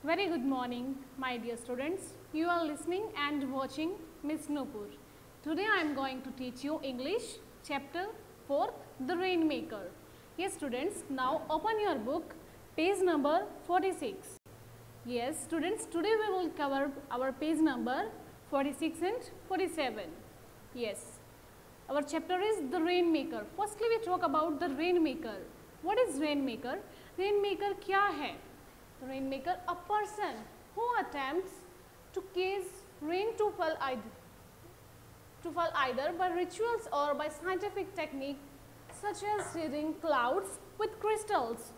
Very good morning, my dear students. You are listening and watching Miss Nupur. Today I am going to teach you English chapter 4, The Rainmaker. Yes, students, now open your book, page number 46. Yes, students, today we will cover our page number 46 and 47. Yes, our chapter is The Rainmaker. Firstly, we talk about the Rainmaker. What is Rainmaker? Rainmaker क्या है? Rainmaker, a person who attempts to cause rain to fall either by rituals or by scientific technique such as seeding clouds with crystals.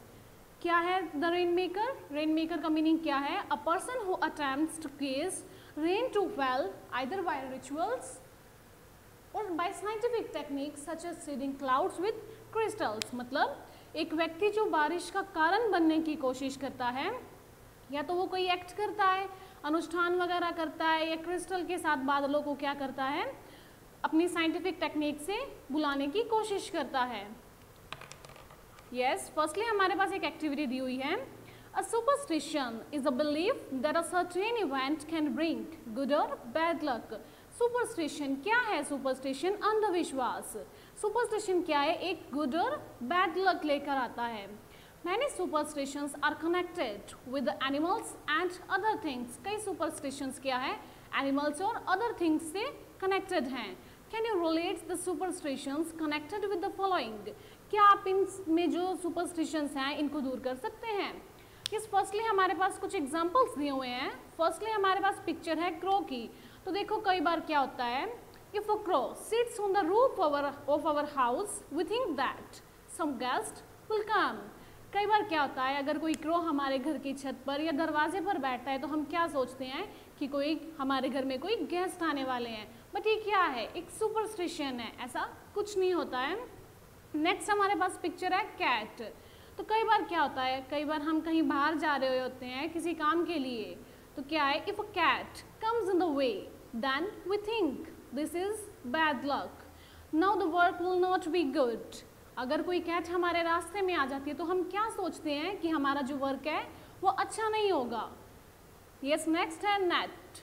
क्या है the rainmaker? Rainmaker का meaning क्या है? A person who attempts to cause rain to fall either by rituals or by scientific techniques such as seeding clouds with crystals. मतलब एक व्यक्ति जो बारिश का कारण बनने की कोशिश करता है, या तो वो कोई एक्ट करता है, अनुष्ठान वगैरह करता है, या क्रिस्टल के साथ बादलों को क्या करता है, अपनी साइंटिफिक टेक्निक से बुलाने की कोशिश करता है. यस, फर्स्टली हमारे पास एक एक्टिविटी दी हुई है. A superstition is a belief that a certain event can bring good or bad luck. Superstition क्या है? सुपरस्टिशन अंधविश्वास. सुपरस्टिशन क्या है? एक गुड और बैड लक लेकर आता है. Many superstitions are connected with the animals and other things. कई superstitions क्या है? Animals और other things से connected हैं. Can you relate the superstitions connected with the following? क्या आप इनमें जो superstitions हैं इनको दूर कर सकते हैं? Yes, firstly हमारे पास कुछ examples दिए हुए हैं. Firstly हमारे पास picture है crow की. तो देखो कई बार क्या होता है, if a crow sits on the roof of our house, we think that some guest will come. कई बार क्या होता है, अगर कोई क्रो हमारे घर की छत पर या दरवाजे पर बैठता है तो हम क्या सोचते हैं कि कोई हमारे घर में कोई गेस्ट आने वाले हैं. बट ये क्या है? एक सुपरस्टिशन है, ऐसा कुछ नहीं होता है. नेक्स्ट हमारे पास पिक्चर है कैट. तो कई बार क्या होता है, कई बार हम कहीं बाहर जा रहे होते हैं किसी काम के लिए, तो क्या है, if a cat comes in the way then we think this is bad luck. Now the work will not be good. अगर कोई कैट हमारे रास्ते में आ जाती है तो हम क्या सोचते हैं कि हमारा जो वर्क है वो अच्छा नहीं होगा. Yes, next है net.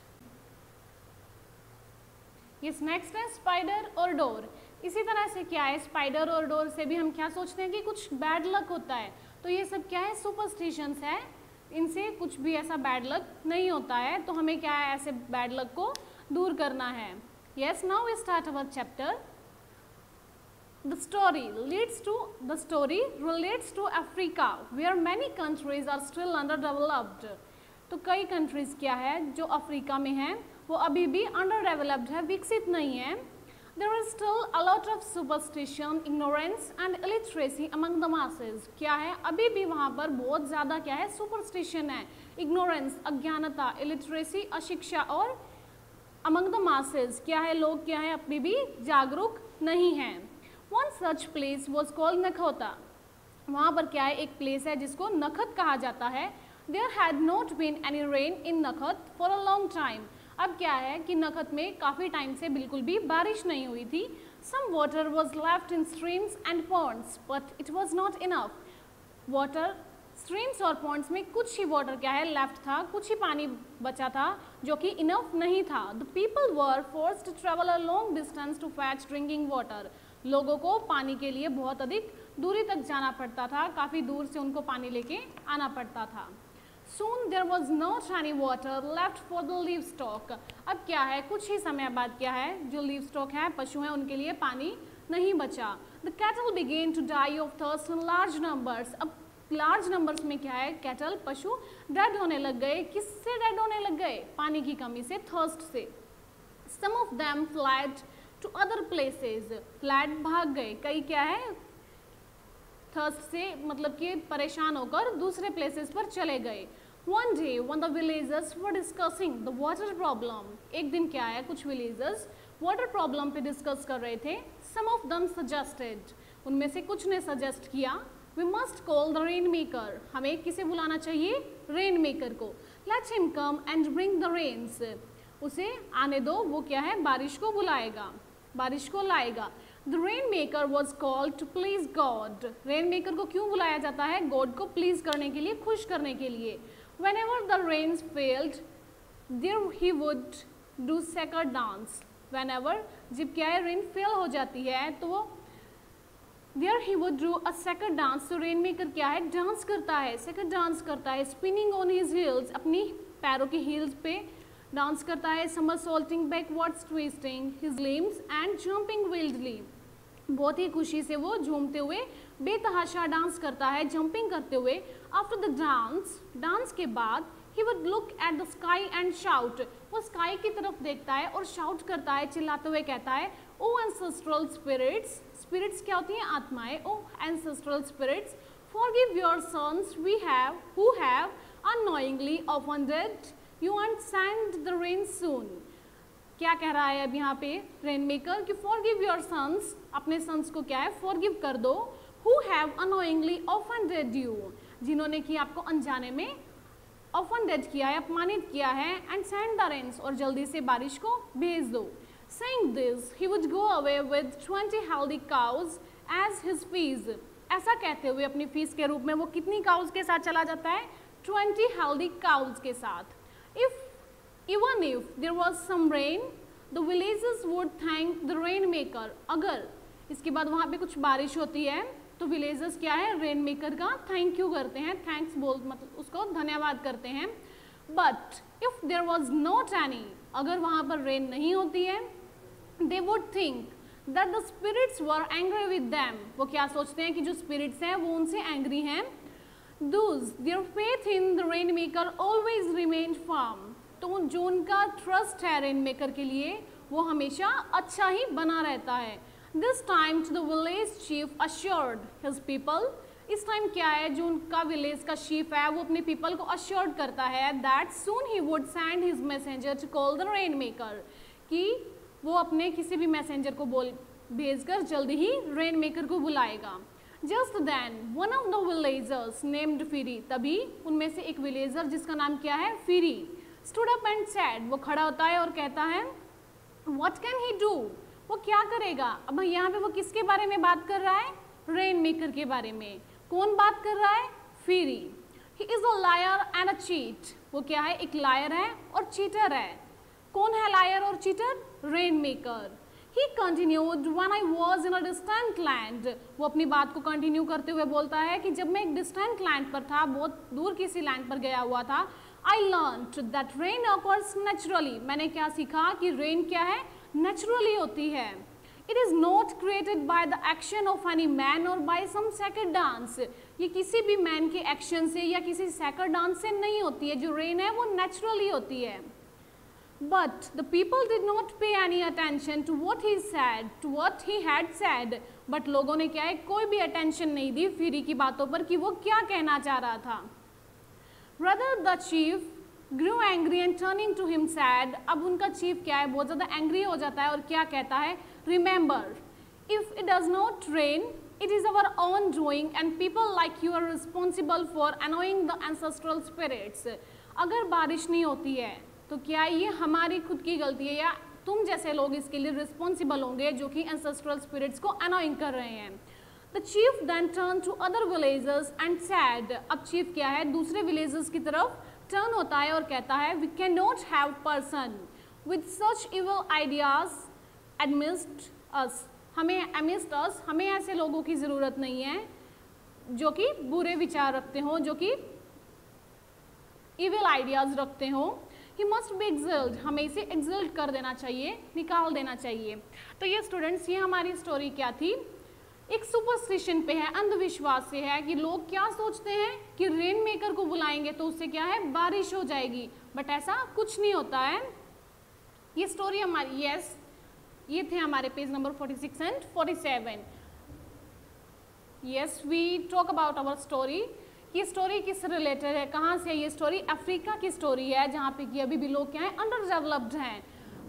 Yes, next है स्पाइडर और डोर. इसी तरह से क्या है, स्पाइडर और डोर से भी हम क्या सोचते हैं कि कुछ बैड लक होता है. तो ये सब क्या है, सुपरस्टिशंस है. इनसे कुछ भी ऐसा बैड लक नहीं होता है. तो हमें क्या है, ऐसे बैड लक को दूर करना है. Yes, now we start our chapter. The story relates to Africa, where many countries are still underdeveloped. तो कई countries क्या है जो अफ्रीका में हैं वो अभी भी underdeveloped है, विकसित नहीं है. There is still a lot of superstition, ignorance and illiteracy among the masses. क्या है, अभी भी वहाँ पर बहुत ज़्यादा क्या है, superstition है, ignorance अज्ञानता, illiteracy अशिक्षा, और among the masses क्या है, लोग क्या है अभी भी जागरूक नहीं हैं. One such place was called नखोता. वहाँ पर क्या है, एक प्लेस है जिसको नखत कहा जाता है. There had not been any rain in Nakhat for a long time. अब क्या है कि नखत में काफ़ी टाइम से बिल्कुल भी बारिश नहीं हुई थी. Some water was left in streams and ponds, but it was not enough. Water streams और पॉन्ड्स में कुछ ही वाटर क्या है लेफ्ट था, कुछ ही पानी बचा था जो कि इनफ नहीं था. The people were forced to travel a long distance to fetch drinking water. लोगों को पानी के लिए बहुत अधिक दूरी तक जाना पड़ता था, काफ़ी दूर से उनको पानी लेके आना पड़ता था. Soon there was not any water left for the livestock. अब क्या है, कुछ ही समय बाद क्या है, जो livestock है, पशु हैं, उनके लिए पानी नहीं बचा. The cattle began to die of thirst in large numbers. अब लार्ज नंबर्स में क्या है, कैटल पशु डेड होने लग गए. किससे डेड होने लग गए? पानी की कमी से, थर्स्ट से. Some of them fled to other places. Fled भाग गए, कई क्या है थर्स्ट से मतलब कि परेशान होकर दूसरे प्लेसेस पर चले गए. One day when the villagers were discussing the water problem. एक दिन क्या है, कुछ विलेजर्स वाटर प्रॉब्लम पे डिस्कस कर रहे थे. सम ऑफ देम सजेस्टेड. उनमें से कुछ ने सजेस्ट किया, We must call the rainmaker. हमें किसे बुलाना चाहिए? रेनमेकर को. Let him come and bring the rains. उसे आने दो, वो क्या है, बारिश को बुलाएगा, बारिश को लाएगा. The rainmaker was called to please God. रेनमेकर को क्यों बुलाया जाता है? गॉड को प्लीज करने के लिए, खुश करने के लिए. Whenever the rains failed, there he would do sacred dance. Whenever जब क्या है रेन फेल हो जाती है तो वो there he would do a sacred dance. तो रेन मेकर क्या है डांस करता है, sacred डांस करता है, spinning on his heels, अपनी पैरों की हील्स पे डांस करता है, somersaulting backwards, twisting his limbs and jumping wildly. बहुत ही खुशी से वो झूमते हुए बेतहाशा डांस करता है, जंपिंग करते हुए. आफ्टर द डांस के बाद he would look at the sky and shout. वो स्काई की तरफ देखता है और शाउट करता है, चिल्लाते हुए कहता है, ओ ancestral spirits, spirits क्या होती हैं आत्माएं, ओ ancestral spirits, forgive your sons who have unknowingly offended you and send the rain soon. क्या कह रहा है अब यहाँ पे रेन मेकर कि फॉरगिव योर सन्स, अपने सन्स को क्या है फॉरगिव कर दो, who have unknowingly offended you, जिन्होंने कि आपको अनजाने में ऑफेंडेड किया है, अपमानित किया है, एंड सेंड द रेन्स, और जल्दी से बारिश को भेज दो. Saying this he would go away with 20 healthy cows as his fees. ऐसा कहते हुए अपनी फीस के रूप में वो कितनी काउज के साथ चला जाता है 20 हेल्दी काउज के साथ. Even if there was some rain, the villagers would thank the rainmaker. अगर इसके बाद वहाँ पे कुछ बारिश होती है तो विलेजर्स क्या है रेन मेकर का थैंक यू करते हैं, थैंक्स बोल मतलब उसको धन्यवाद करते हैं. But if there was not any, अगर वहाँ पर रेन नहीं होती है, they would think that the spirits were angry with them. वो क्या सोचते हैं कि जो स्पिरिट्स हैं वो उनसे एंग्री हैं. Thus their faith in the rainmaker always remained firm. तो जो उनका ट्रस्ट है रेन मेकर के लिए वो हमेशा अच्छा ही बना रहता है. This time too the village chief assured his people. इस टाइम क्या है जो उनका विलेज का चीफ है वो अपने पीपल को अश्योर्ड करता है that soon he would send his messenger to call the rain maker, कि वो अपने किसी भी मैसेंजर को भेजकर जल्दी ही रेन मेकर को बुलाएगा. Just then one of the villagers named Firi. तभी उनमें से एक विलेजर जिसका नाम क्या है Firi stood up and said. वो खड़ा होता है और कहता है what can he do. वो क्या करेगा. अब यहाँ पे वो किसके बारे में बात कर रहा है रेन मेकर के बारे में. कौन बात कर रहा है free. he is a liar and a cheat. वो क्या है एक लायर है और चीटर है. कौन है लायर और cheater rain maker. he continued when I was in a distant land. वो अपनी बात को कंटिन्यू करते हुए बोलता है कि जब मैं एक डिस्टेंट लैंड पर था, बहुत दूर किसी लैंड पर गया हुआ था, I learned that rain occurs naturally. मैंने क्या सीखा कि रेन क्या है नेचुरली होती है. It is not created by the action of any man or by some sacred dance. ये किसी भी मैन के एक्शन से या किसी sacred डांस से नहीं होती है. जो रेन है वो नेचुरली होती है. But the people did not pay any attention to what he said, to what he had said. But लोगों ने क्या है कोई भी अटेंशन नहीं दी फिरी की बातों पर कि वो क्या कहना चाह रहा था. Rather the chief grew angry and turning to him said. अब उनका चीफ क्या है बहुत ज़्यादा एंग्री हो जाता है और क्या कहता है Remember, if it does not rain, it is our own doing and people like you are responsible for annoying the ancestral spirits. अगर बारिश नहीं होती है तो क्या ये हमारी खुद की गलती है या तुम जैसे लोग इसके लिए रिस्पॉन्सिबल होंगे जो कि ancestral spirits को annoying कर रहे हैं. The chief then turned to other villagers and said. अब chief क्या है दूसरे villagers की तरफ turn होता है और कहता है we cannot have person with such evil ideas amidst us. हमें ऐसे लोगों की ज़रूरत नहीं है जो कि बुरे विचार रखते हो, जो कि evil ideas रखते हो. He must be exiled. हमें इसे exiled कर देना चाहिए, निकाल देना चाहिए. तो ये स्टूडेंट्स ये हमारी स्टोरी क्या थी एक सुपरस्टिशन पे है, अंधविश्वास से है कि लोग क्या सोचते हैं कि रेन मेकर को बुलाएंगे तो उससे क्या है बारिश हो जाएगी, बट ऐसा कुछ नहीं होता है. ये स्टोरी हमारी ये थे हमारे page number 46 and 47. Yes we talk about our story. ये स्टोरी किस रिलेटेड है, कहाँ से है ये स्टोरी. अफ्रीका की स्टोरी है जहाँ पे कि अभी भी लोग क्या है अंडर डेवलप्ड हैं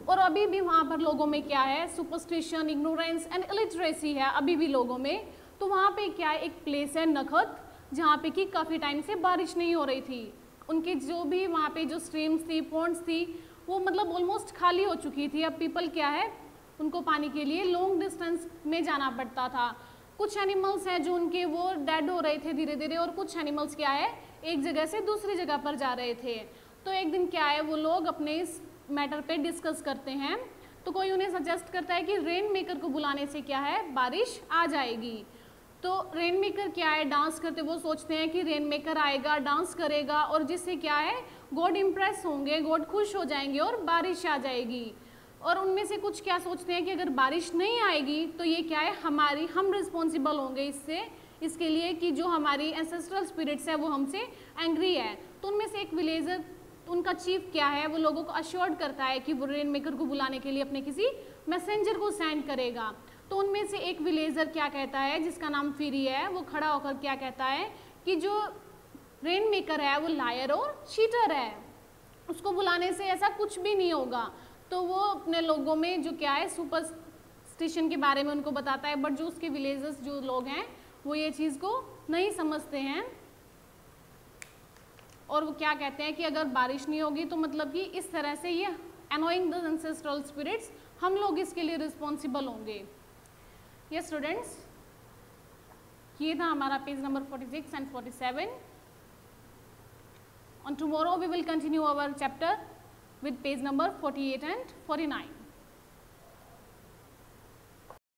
और अभी भी वहाँ पर लोगों में क्या है सुपरस्टिशन, इग्नोरेंस एंड इलिटरेसी है अभी भी लोगों में. तो वहाँ पे क्या है एक प्लेस है नखत जहाँ पे कि काफ़ी टाइम से बारिश नहीं हो रही थी. उनके जो भी वहाँ पे जो स्ट्रीम्स थी, पॉन्ड्स थी, वो मतलब ऑलमोस्ट खाली हो चुकी थी. अब पीपल क्या है उनको पानी के लिए लॉन्ग डिस्टेंस में जाना पड़ता था. कुछ एनिमल्स हैं जो उनके वो डेड हो रहे थे धीरे धीरे और कुछ एनिमल्स क्या है एक जगह से दूसरी जगह पर जा रहे थे। तो एक दिन क्या है, वो लोग अपने इस मैटर पे डिस्कस करते हैं। तो कोई उन्हें सजेस्ट करता है कि रेन मेकर को बुलाने से क्या है, बारिश आ जाएगी। तो रेन मेकर क्या है, डांस करते, वो सोचते हैं कि रेन मेकर आएगा, डांस करेगा और जिससे क्या है, गॉड इम्प्रेस होंगे, गॉड खुश हो जाएंगे और बारिश आ जाएगी। और उनमें से कुछ क्या सोचते हैं कि अगर बारिश नहीं आएगी तो ये क्या है, हम रिस्पॉन्सिबल होंगे इसके लिए कि जो हमारी एंसेस्ट्रल स्पिरिट्स है वो हमसे एंग्री है। तो उनमें से एक विलेजर, उनका चीफ क्या है, वो लोगों को अश्योर्ड करता है कि वो रेन मेकर को बुलाने के लिए अपने किसी मैसेंजर को सेंड करेगा। तो उनमें से एक विलेजर क्या कहता है, जिसका नाम फिरी है, वो खड़ा होकर क्या कहता है कि जो रेन मेकर है वो लायर और चीटर है, उसको बुलाने से ऐसा कुछ भी नहीं होगा। तो वो अपने लोगों में जो क्या है, सुपरस्टिशन के बारे में उनको बताता है, बट जो उसके विलेजर्स जो लोग हैं वो ये चीज़ को नहीं समझते हैं और वो क्या कहते हैं कि अगर बारिश नहीं होगी तो मतलब कि इस तरह से ये अनोइंग द एंसेस्ट्रल स्पिरिट्स, हम लोग इसके लिए रिस्पॉन्सिबल होंगे। यस स्टूडेंट्स, ये था हमारा page number 46 and 47। On tomorrow we will continue our chapter with page number 48 and 49.